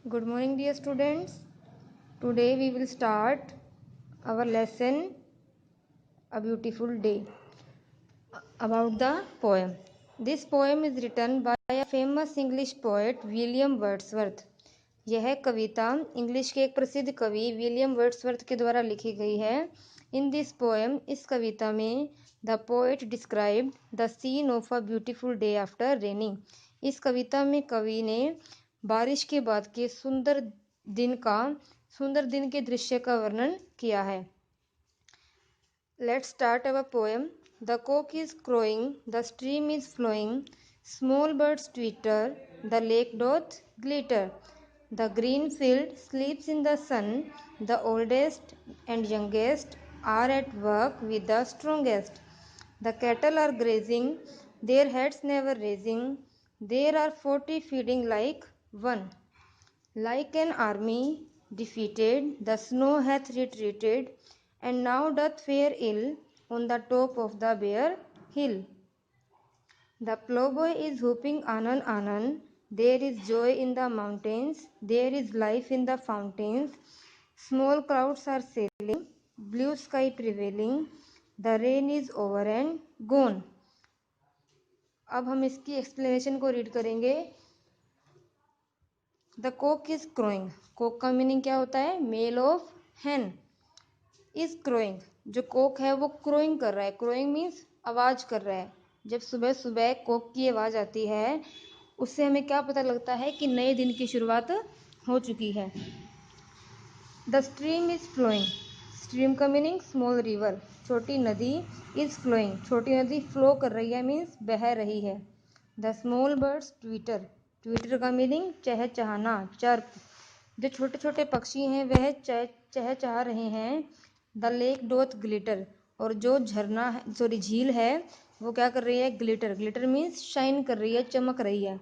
Good morning, dear students. Today we will start our lesson A Beautiful Day about the poem. This poem is written by a famous English poet William Wordsworth. यह कविता English के एक प्रसिद्ध कवि William Wordsworth के द्वारा लिखी गई है. इन दिस पोएम, इस कविता में the poet described the scene of a beautiful day after raining. इस कविता में कवि ने बारिश के बाद के सुंदर दिन के दृश्य का वर्णन किया है. Let's start our poem. The cock is crowing, the stream is flowing, small birds twitter, the lake doth glitter. The green field sleeps in the sun. The oldest and youngest are at work with the strongest. The cattle are grazing, their heads never raising. There are 40 feeding like one. Like an army defeated, the snow hath retreated, and now doth fare ill on the top of the bare hill. The ploughboy is whooping anan anan. There is joy in the mountains, there is life in the fountains. Small clouds are sailing, blue sky prevailing. The rain is over and gone. अब हम इसकी explanation को read करेंगे. The cock is crowing. Cock का meaning क्या होता है? Male of hen. Is crowing, जो कॉक है वो क्रोइंग कर रहा है. क्रोइंग मीन्स आवाज कर रहा है. जब सुबह सुबह कॉक की आवाज आती है, उससे हमें क्या पता लगता है कि नए दिन की शुरुआत हो चुकी है. The stream is flowing. Stream का मीनिंग स्मॉल रिवर, छोटी नदी. इज फ्लोइंग, छोटी नदी फ्लो कर रही है, मीन्स बह रही है. The small birds twitter. Twitter का मीनिंग चहचहाना, चर्प. जो छोटे छोटे पक्षी हैं वह चहचहा रहे हैं. The lake doth glitter. और जो झरना है, सॉरी झील है, वो क्या कर रही है? ग्लिटर. ग्लिटर मीन्स शाइन कर रही है, चमक रही है.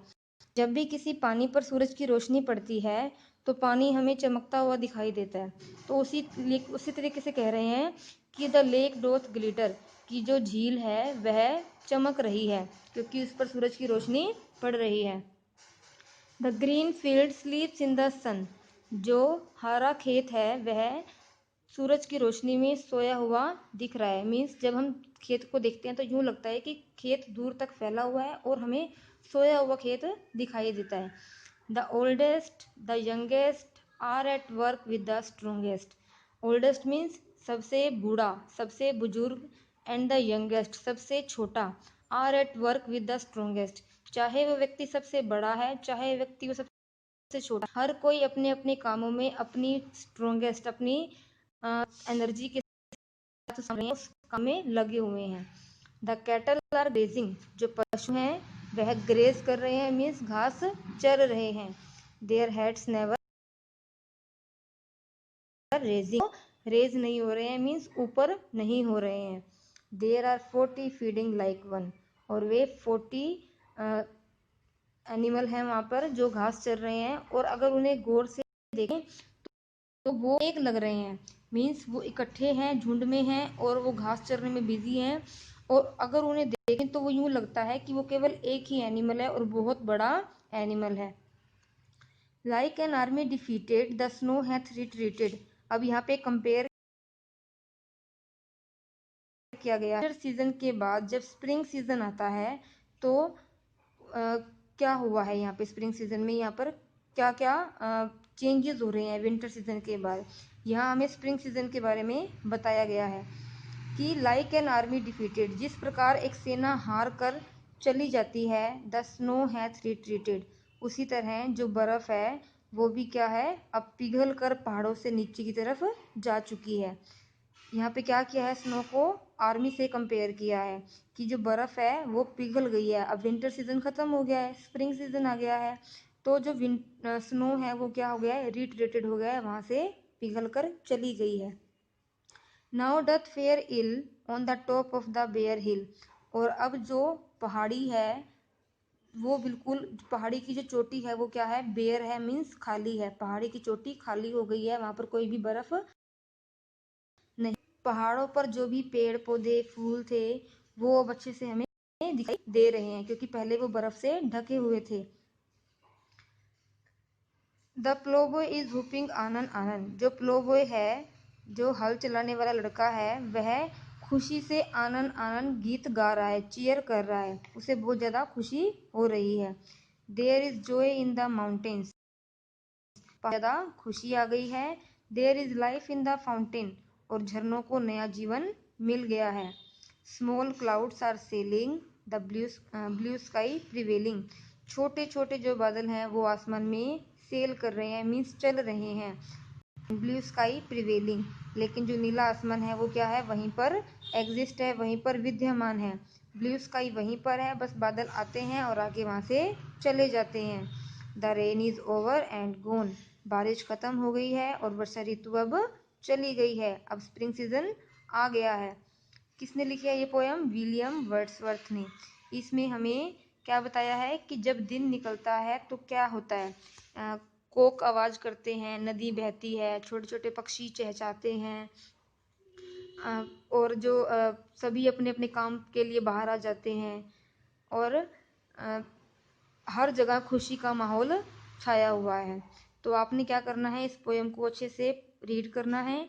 जब भी किसी पानी पर सूरज की रोशनी पड़ती है तो पानी हमें चमकता हुआ दिखाई देता है. तो उसी तरीके से कह रहे हैं कि द लेक डोथ ग्लिटर, कि जो झील है वह चमक रही है क्योंकि उस पर सूरज की रोशनी पड़ रही है. The green field sleeps in the sun. जो हरा खेत है वह सूरज की रोशनी में सोया हुआ दिख रहा है. मीन्स जब हम खेत को देखते हैं तो यूं लगता है कि खेत दूर तक फैला हुआ है और हमें सोया हुआ खेत दिखाई देता है. The oldest the youngest are at work with the strongest. Oldest means सबसे बूढ़ा, सबसे बुजुर्ग. एंड द यंगेस्ट, सबसे छोटा. Are at work with the strongest, चाहे वो व्यक्ति सबसे बड़ा है, चाहे व्यक्ति वो सबसे छोटा, हर कोई अपने अपने कामों में अपनी स्ट्रोंगेस्ट, अपनी एनर्जी के साथ उस काम में लगे हुए हैं. The cattle are grazing. जो पशु हैं वह ग्रेज कर रहे हैं, मीन्स घास चर रहे हैं. Their heads never raising. Raise नहीं हो रहे हैं, मीन्स ऊपर नहीं हो रहे हैं. There are 40 feeding like one. और वे 40 एनिमल हैं वहां पर जो घास चर रहे हैं. और अगर उन्हें गौर से देखें तो वो एक लग रहे हैं, मीन्स वो इकट्ठे हैं, झुंड में हैं और वो घास चरने में बिजी हैं. और अगर उन्हें देखें तो वो यूं लगता है कि वो केवल एक ही एनिमल है और बहुत बड़ा एनिमल है. Like an army defeated, the snow hath retreated. अब यहाँ पे कंपेयर किया गया. विंटर सीजन के बाद जब स्प्रिंग सीजन आता है तो क्या हुआ है यहाँ पे स्प्रिंग सीजन में, यहाँ पर क्या क्या चेंजेस हो रहे हैं विंटर सीजन के बाद. यहाँ हमें स्प्रिंग सीजन के बारे में बताया गया है कि लाइक एन आर्मी डिफीटेड, जिस प्रकार एक सेना हार कर चली जाती है, द स्नो हैथ रिट्रीटेड, उसी तरह जो बर्फ है वो भी क्या है, अब पिघल कर पहाड़ों से नीचे की तरफ जा चुकी है. यहाँ पे क्या किया है, स्नो को आर्मी से कंपेयर किया है कि जो बर्फ है वो पिघल गई है. अब विंटर सीजन खत्म हो गया है, स्प्रिंग सीजन आ गया है, तो जो स्नो है वो क्या हो गया है, रिट्रीटेड हो गया है, वहां से पिघल कर चली गई है. Now doth fare ill on the top of the bare hill. और अब जो पहाड़ी है वो बिल्कुल, पहाड़ी की जो चोटी है वो क्या है, बेयर है, मीन्स खाली है. पहाड़ी की चोटी खाली हो गई है, वहां पर कोई भी बर्फ नहीं. पहाड़ों पर जो भी पेड़ पौधे फूल थे वो अब अच्छे से हमें दिखाई दे रहे हैं क्योंकि पहले वो बर्फ से ढके हुए थे. The प्लोबॉय is whooping Anand Anand. जो प्लोबॉय है, जो हल चलाने वाला लड़का है, वह खुशी से आनंद आनंद गीत गा रहा है, चीयर कर रहा है, उसे बहुत ज़्यादा खुशी हो रही है। There is joy in the mountains, ज़्यादा खुशी आ गई है। There is life in the fountain, और झरनों को नया जीवन मिल गया है। Small clouds are sailing the blue sky prevailing, छोटे छोटे जो बादल हैं वो आसमान में सेल कर रहे हैं, मीन्स चल रहे हैं। ब्लू स्काई प्रिवेलिंग, लेकिन जो नीला आसमान है वो क्या है, वहीं पर एग्जिस्ट है, वहीं पर विद्यमान है। ब्लू स्काई वहीं पर है, बस बादल आते हैं और आगे वहाँ से चले जाते हैं। The rain is over and gone, बारिश खत्म हो गई है और वर्षा ऋतु अब चली गई है, अब स्प्रिंग सीजन आ गया है। किसने लिखी है ये पोयम? विलियम वर्ड्सवर्थ ने। इसमें हमें क्या बताया है कि जब दिन निकलता है तो क्या होता है, कोक आवाज करते हैं, नदी बहती है, छोटे छोटे पक्षी चहचहाते हैं, और जो सभी अपने अपने काम के लिए बाहर आ जाते हैं, और हर जगह खुशी का माहौल छाया हुआ है। तो आपने क्या करना है, इस पोयम को अच्छे से रीड करना है